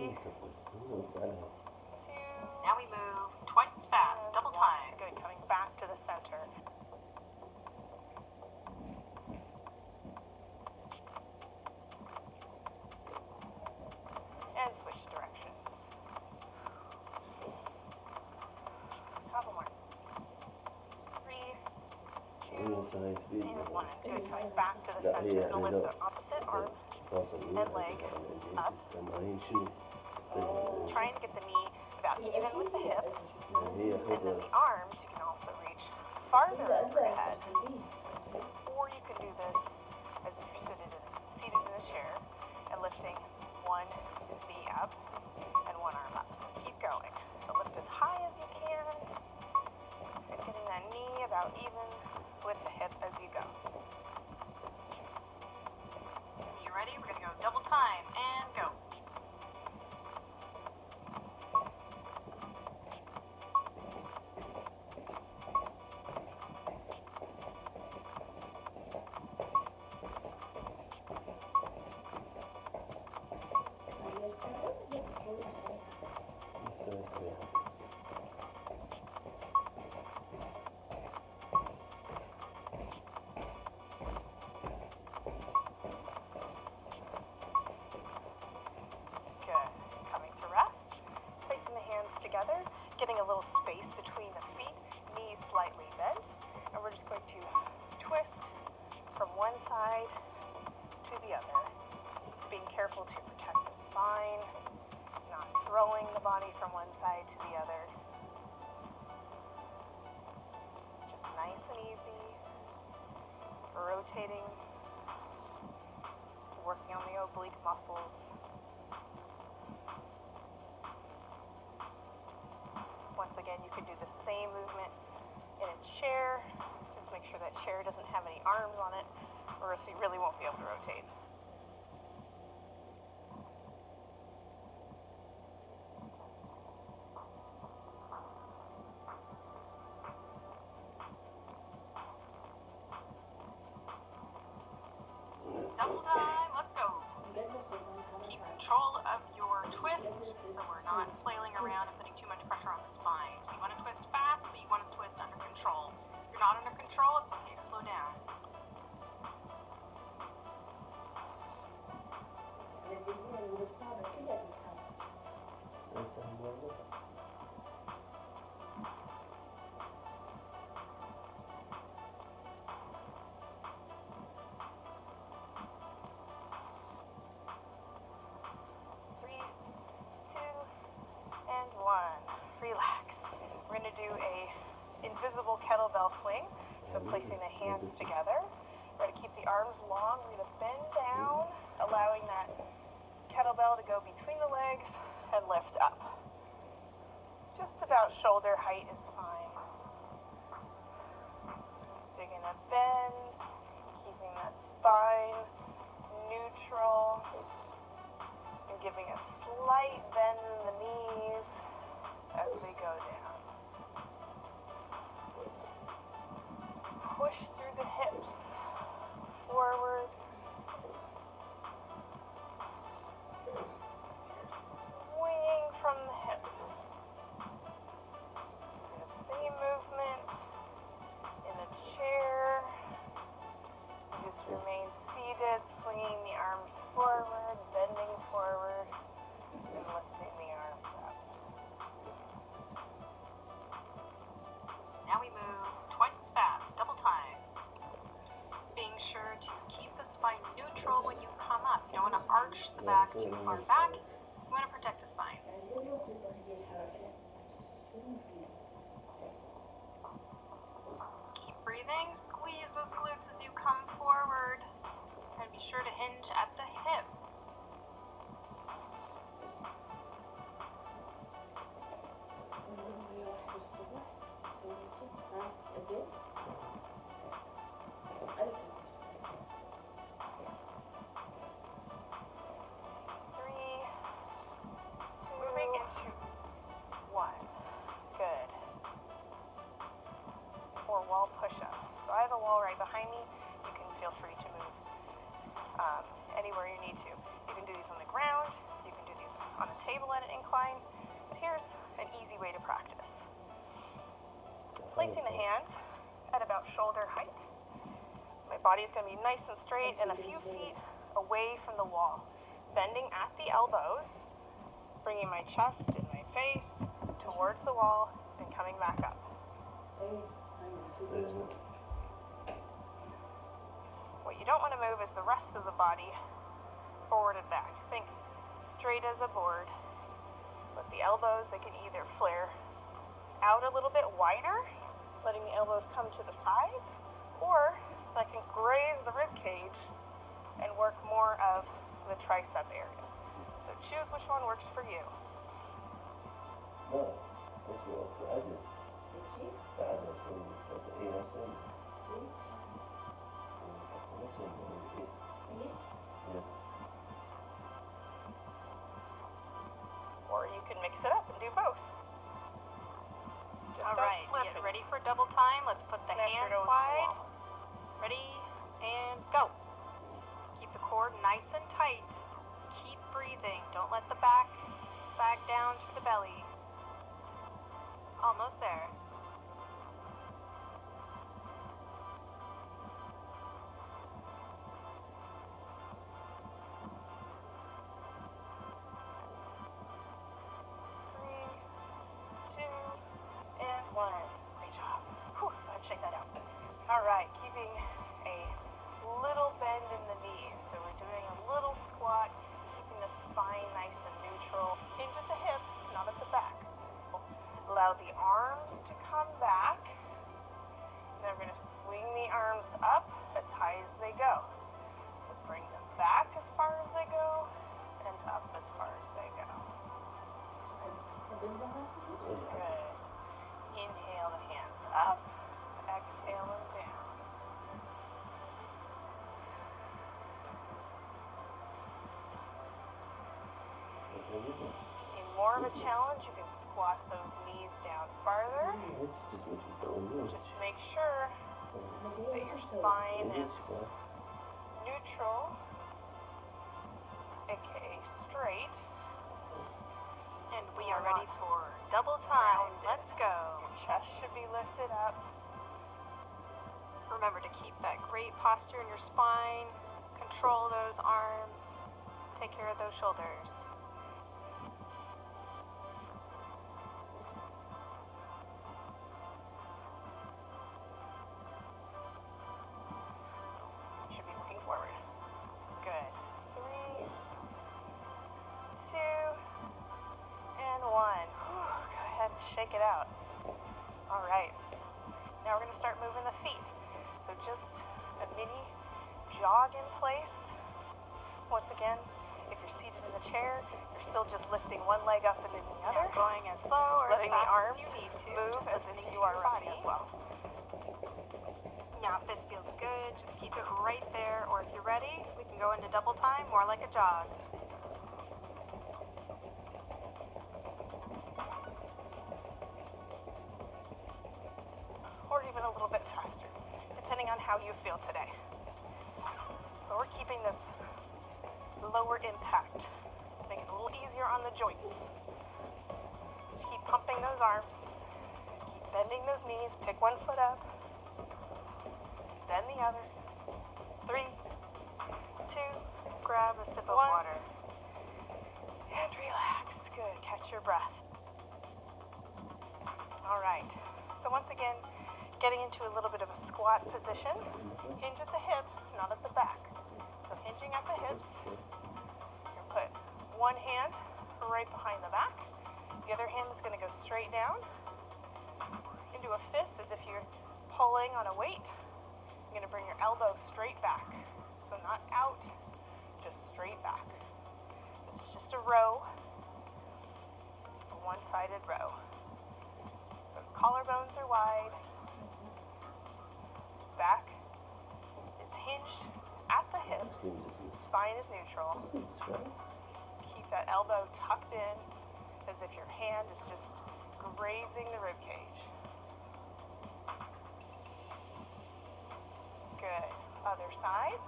3, 2, now we move twice as fast, double time. Good, coming back to the center. And switch directions. Couple more. 3, 2, and 1. Good, coming back to the center. And lift the opposite arm and leg up. Trying to get the knee about even with the hip. And then the arms, you can also reach farther overhead. Or you can do this as if you're seated in a chair and lifting one knee up and one arm up. So keep going. So lift as high as you can and getting that knee about even with the hip as you go. You ready? We're going to go double time and go. Together, getting a little space between the feet, knees slightly bent, and we're just going to twist from one side to the other, being careful to protect the spine, not throwing the body from one side to the other. Just nice and easy, rotating, working on the oblique muscles. Once again, you could do the same movement in a chair. Just make sure that chair doesn't have any arms on it, or else you really won't be able to rotate. Double time, let's go. Keep control of your twist so we're not flailing around and putting too much pressure on the spine. So you want to twist fast, but you want to twist under control. If you're not under control, it's okay to slow down. Relax. We're going to do a invisible kettlebell swing. So placing the hands together. We're going to keep the arms long. We're going to bend down, allowing that kettlebell to go between the legs and lift up. Just about shoulder height is fine. So you're going to bend, keeping that spine neutral, and giving a slight bend in the knees as we go down. Push through the hips, forward. Swinging from the hip. The same movement in a chair. Just remain seated, swinging the arms forward, bending forward, and lifting the arms up. Now we move twice as fast, double time. Being sure to keep the spine neutral when you come up. You don't want to arch the back too far back. You want to protect the spine. Keep breathing. Squeeze those glutes as you come forward. And be sure to hinge at the hip. Wall push-up. So I have a wall right behind me. You can feel free to move anywhere you need to. You can do these on the ground. You can do these on a table at an incline, but here's an easy way to practice. Placing the hands at about shoulder height. My body is going to be nice and straight and a few feet away from the wall. Bending at the elbows, bringing my chest and my face towards the wall and coming back up. What you don't want to move is the rest of the body forward and back. Think straight as a board. Let the elbows, they can either flare out a little bit wider, letting the elbows come to the sides, or I can graze the rib cage and work more of the tricep area. So choose which one works for you. No, that's what I did. Or you can mix it up and do both. Just All don't right, slip get and ready for double time. Let's put the smash your hands nose on the wide. wall. Ready, and go. Keep the core nice and tight. Keep breathing. Don't let the back sag down through the belly. Almost there. Great job. Whew, go ahead and shake that out. All right, keeping a little bend in the knees. So we're doing a little squat, keeping the spine nice and neutral. Hinge at the hip, not at the back. Allow the arms to come back. And then we're going to swing the arms up as high as they go. So bring them back as far as they go and up as far as they go. Good. Inhale the hands up, exhale them down. In more of a challenge, you can squat those knees down farther. Just make sure that your spine is neutral, aka straight. And we are ready for double time. Let's go. Your chest should be lifted up. Remember to keep that great posture in your spine. Control those arms. Take care of those shoulders. You should be looking forward. Good. 3, 2, and 1. Whew, go ahead and shake it out. All right. Now we're going to start moving the feet. So just a mini jog in place. Once again, if you're seated in the chair, you're still just lifting one leg up and then the other. Yeah, going as slow or letting as the fast arms as you need to. move Just as listening if to you are your running body as well. Now, if this feels good, just keep it right there. Or if you're ready, we can go into double time, more like a jog. Or even a little bit faster, depending on how you feel today. But we're keeping this lower impact to make it a little easier on the joints. Just keep pumping those arms, keep bending those knees, pick one foot up, then the other. 3, 2, Grab a sip of One. water. and relax. Good, catch your breath. All right, so once again, getting into a little bit of a squat position. Hinge at the hip, not at the back. So hinging at the hips. You're put one hand right behind the back. The other hand is going to go straight down into a fist as if you're pulling on a weight. You're going to bring your elbow straight back. So not out, just straight back. This is just a row, a one-sided row. So collarbones are wide. Back is hinged at the hips. Spine is neutral. Keep that elbow tucked in as if your hand is just grazing the rib cage. Good. Other side.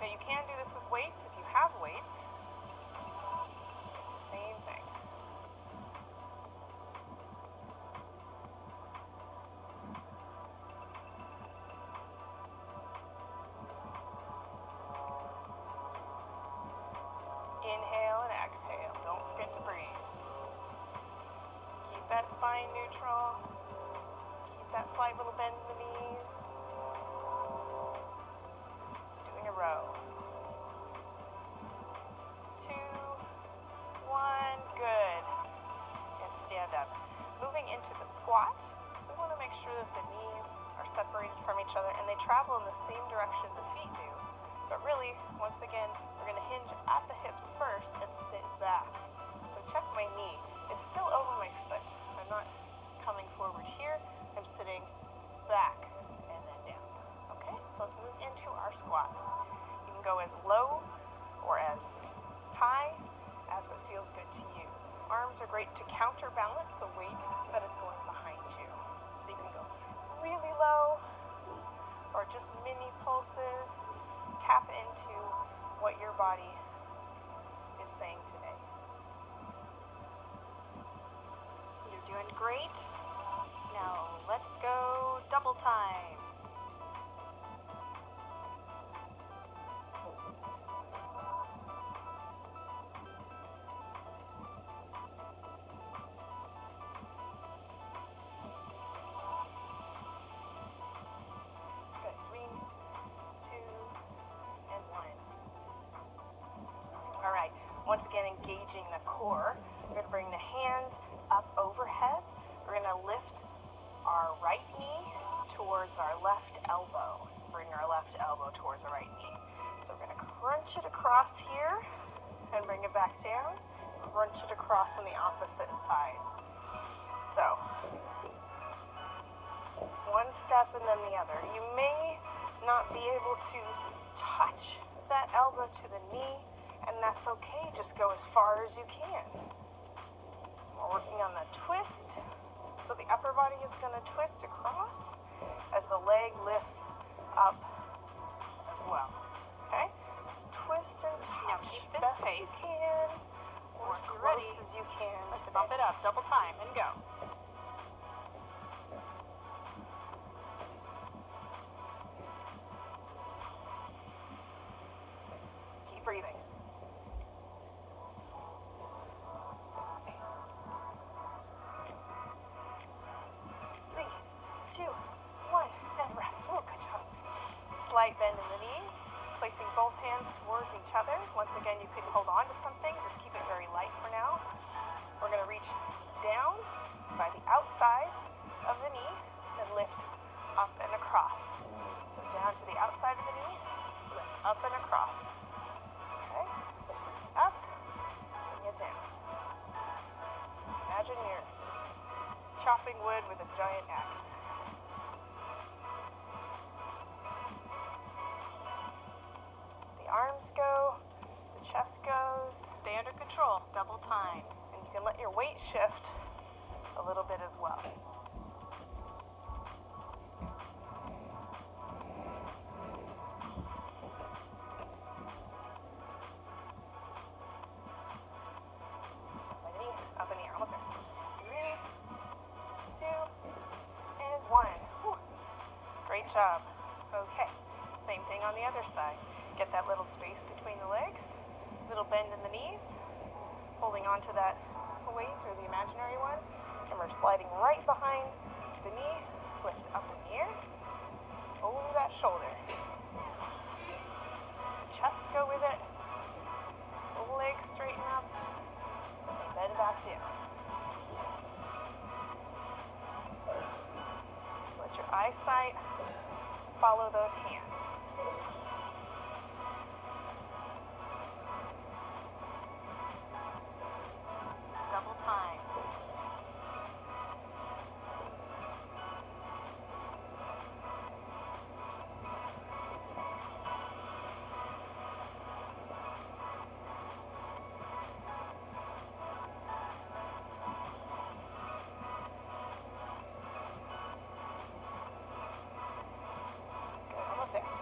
Now you can do this with weights if you have weights. that spine neutral. Keep that slight little bend in the knees. Just doing a row. 2, 1, good. And stand up. Moving into the squat, we want to make sure that the knees are separated from each other and they travel in the same direction the feet do. But really, once again, we're going to hinge at the hips first and sit back. So check my knee. It's still over my foot. I'm not coming forward here. I'm sitting back and then down. Okay, so let's move into our squats. You can go as low or as high as what feels good to you. Arms are great to counterbalance the weight that is going behind you. So you can go really low or just mini pulses. Tap into what your body is saying today. You're doing great. Now let's go double time. Good. 3, 2, and 1. All right. Once again, engaging the core. We're going to bring the hands up overhead. We're going to lift our right knee towards our left elbow. Bring our left elbow towards the right knee. So we're going to crunch it across here and bring it back down. Crunch it across on the opposite side. So, one step and then the other. You may not be able to touch that elbow to the knee, and that's okay. Just go as far as you can. We're working on the twist. So the upper body is going to twist across as the leg lifts up as well. Okay? Twist and touch. Now keep this best pace. you can, or Once as you're close ready, as you can. Let's bump it up. Double time and go. Keep breathing. 3, 2, 1, and rest. Oh, good job. Slight bend in the knees, placing both hands towards each other. Once again, you can hold on to something. Just keep it very light for now. We're going to reach down by the outside of the knee and lift up and across. So down to the outside of the knee, lift up and across. Okay? Up, bring it down. Imagine you're chopping wood with a giant axe. The arms go, the chest goes, Stay under control. Double time. and you can let your weight shift a little bit as well. Up in the air, almost there. 3, 2, and 1. Whew. Great job. Okay, same thing on the other side. Get that little space between the legs, little bend in the knees, holding on to that weight or the imaginary one, and we're sliding right behind the knee, lift up in the air, over that shoulder. Chest go with it, legs straighten up, and bend back down. Just let your eyesight follow those hands. Double time. Good, almost there.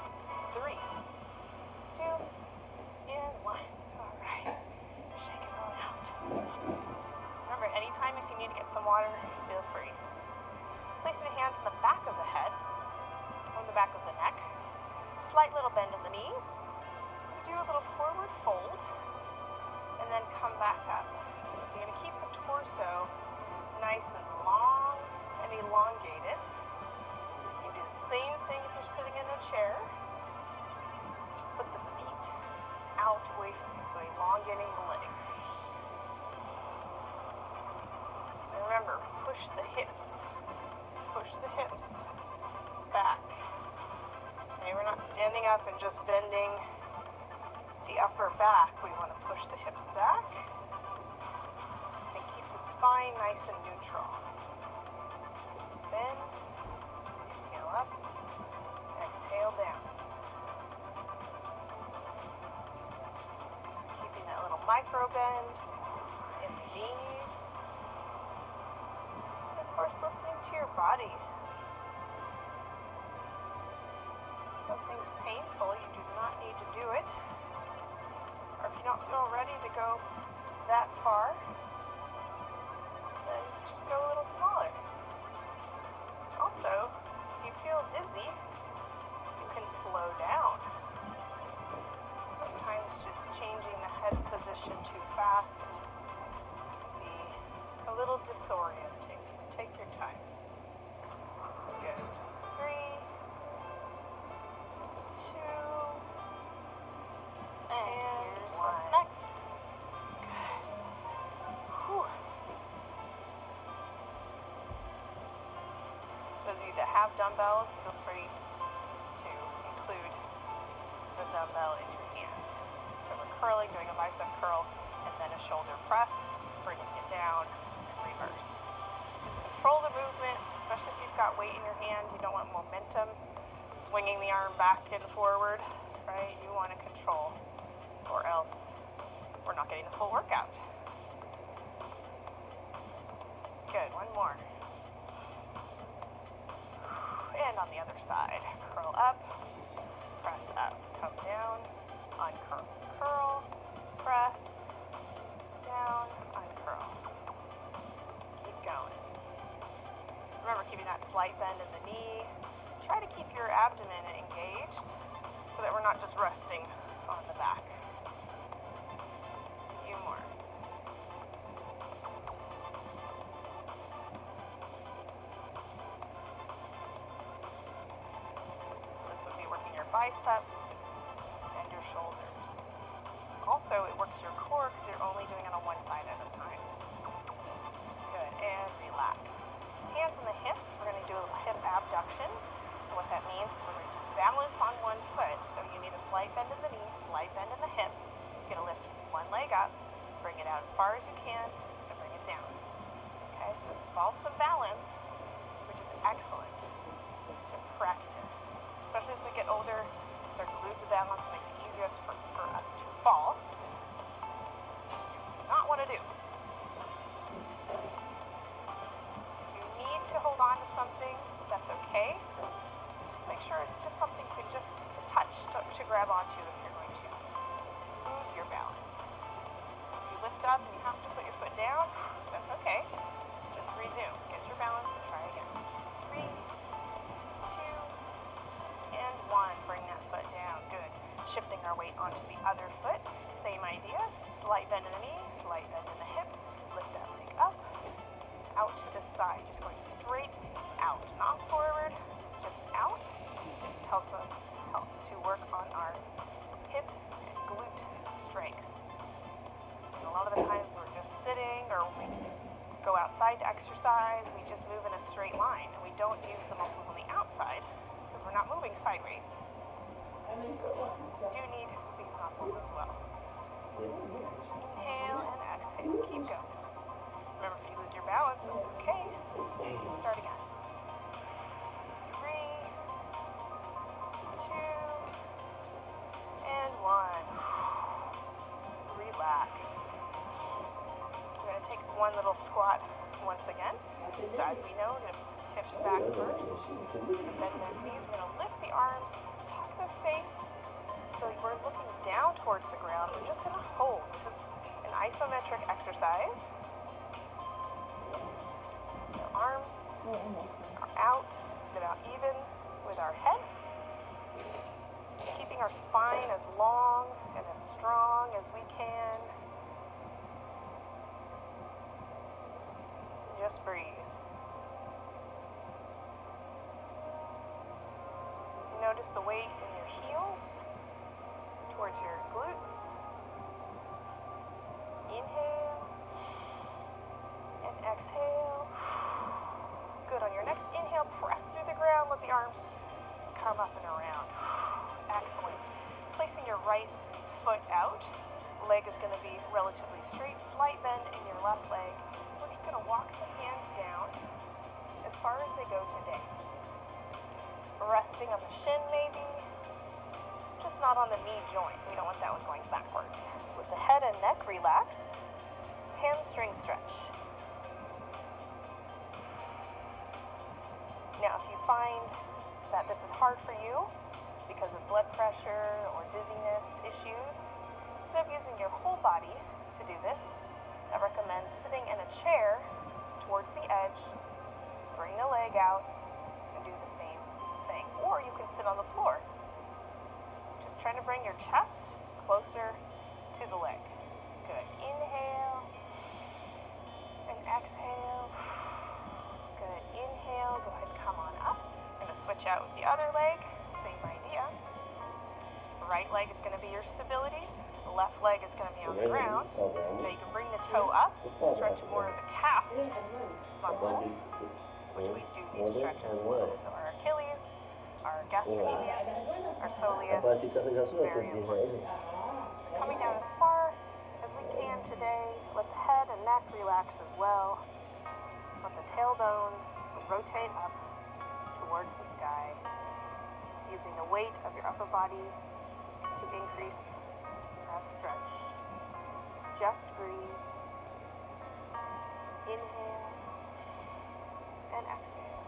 push the hips. Push the hips back. Okay, we're not standing up and just bending the upper back. We want to push the hips back and keep the spine nice and neutral. Bend, inhale up, exhale down. Keeping that little micro bend in the knees. And of course, listening to your body. If something's painful, you do not need to do it. Or if you don't feel ready to go that far, then just go a little smaller. Also, if you feel dizzy, you can slow down. Sometimes just changing the head position too fast can be a little disorienting, so take your time. Good. 3, 2, And here's one. what's next. Whew. Those of you that have dumbbells, feel free to include the dumbbell in your hand. So we're curling, doing a bicep curl, and then a shoulder press, bringing it down, and reverse. Just control the movements, especially if you've got weight in your hand. You don't want momentum swinging the arm back and forward, right? You want to control, or else we're not getting the full workout. Good, one more. And on the other side, curl up, press up, come down, uncurl, curl, press, down, uncurl. Keep going. Remember keeping that slight bend in the knee. Try to keep your abdomen engaged so that we're not just resting on the back. A few more. This would be working your biceps and your shoulders. Also, it works your core because you're only doing it on one side at a time. Good, and relax. Hands on the hips, we're going to do a hip abduction. So what that means is we're going to balance on one foot. So you need a slight bend in the knee, slight bend in the hip. You're going to lift one leg up, bring it out as far as you can, and bring it down. Okay, so this involves some balance, which is excellent to practice. Especially as we get older, we start to lose the balance, it makes it easier for us to fall. You do not want to do. If you need to hold on to something, that's okay. Just make sure it's just something you can just touch to grab onto if you're going to lose your balance. If you lift up and you have to put your foot down, that's okay. Just resume. Get your balance and try again. 3, 2, and 1. Bring that foot down. Good. Shifting our weight onto the other foot. Same idea. Slight bend in the knee, slight bend in the hip. Lift that leg up, out to the side. Just going straight out, not forward, just out. This helps us to work on our hip and glute strength. And a lot of the times we're just sitting or we go outside to exercise, we just move in a straight line and we don't use the muscles on the outside because we're not moving sideways. So we do need these muscles as well. Inhale and exhale. Keep going. Remember, if you lose your balance, that's okay. Start again. 3, 2, and 1. Relax. We're going to take one little squat once again. So as we know, we're going to hips back first. And bend those knees. We're going to lift the arms, tuck the face. So we're looking down towards the ground. We're just going to hold. This is an isometric exercise. So arms are out and about even with our head. Keeping our spine as long and as strong as we can. Just breathe. Notice the weight in your heels towards your glutes. Inhale and exhale. relatively straight, slight bend in your left leg. We're just going to walk the hands down as far as they go today. Resting on the shin maybe, just not on the knee joint. We don't want that one going backwards. With the head and neck relaxed, hamstring stretch. Now, if you find that this is hard for you because of blood pressure or dizziness issues, instead of using your whole body to do this, I recommend sitting in a chair towards the edge, bring the leg out, and do the same thing. Or you can sit on the floor. Just trying to bring your chest closer to the leg. Good. Inhale and exhale. Good. Inhale. Go ahead and come on up. I'm going to switch out with the other leg. Same idea. Right leg is going to be your stability. The left leg is going to be on the ground. Now you can bring the toe up to stretch more of the calf muscle, which we do need to stretch as well. So our Achilles, our gastrocnemius, our soleus, very important. So coming down as far as we can today. Let the head and neck relax as well. Let the tailbone rotate up towards the sky, using the weight of your upper body to increase that stretch. Just breathe. Inhale and exhale.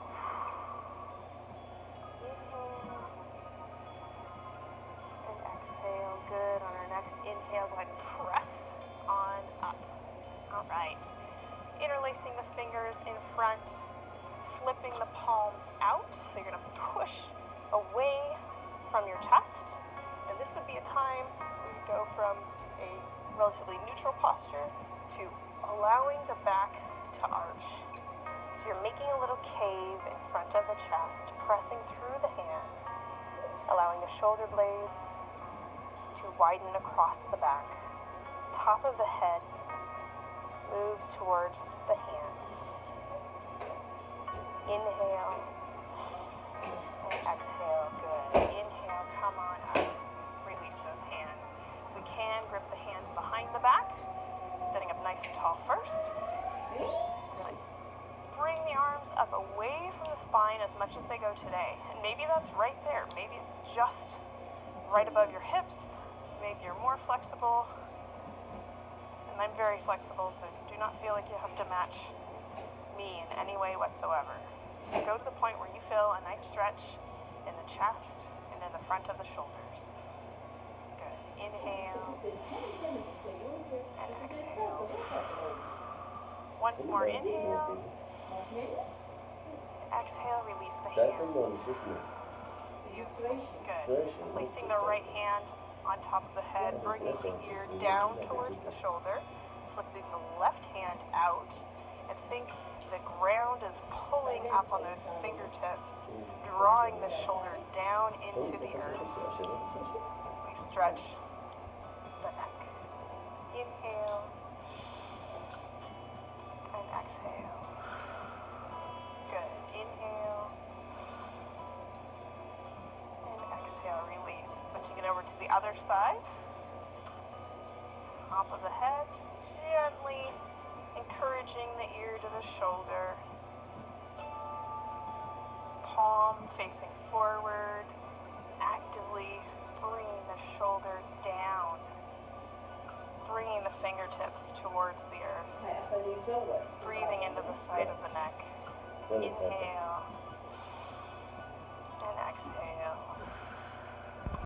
Inhale and exhale. Good. On our next inhale, go ahead and press on up. All right. Interlacing the fingers in front, flipping the palms out. So you're going to push away from your chest. And this would be a time where you go from a relatively neutral posture to allowing the back to arch. So you're making a little cave in front of the chest, pressing through the hands, allowing the shoulder blades to widen across the back. Top of the head moves towards the hands. Inhale and exhale. Good. Inhale, come on up. Release those hands. We can grip the hands behind the back, sitting up nice and tall first. Really bring the arms up away from the spine as much as they go today. And maybe that's right there. Maybe it's just right above your hips. Maybe you're more flexible. And I'm very flexible, so do not feel like you have to match me in any way whatsoever. Just go to the point where you feel a nice stretch in the chest and in the front of the shoulders. Good. Inhale and exhale. Once more, inhale. Exhale, release the hands. Beautiful. Good. Placing the right hand on top of the head, bringing the ear down towards the shoulder, flipping the left hand out, and think the ground is pulling up on those fingertips, drawing the shoulder down into the earth as we stretch the neck. Inhale and exhale. Good. Inhale and exhale. Release. Switching it over to the other side. Top of the head, just gently encouraging the ear to the shoulder. Palm facing forward, actively bringing the shoulder down, bringing the fingertips towards the earth, breathing into the side of the neck. Inhale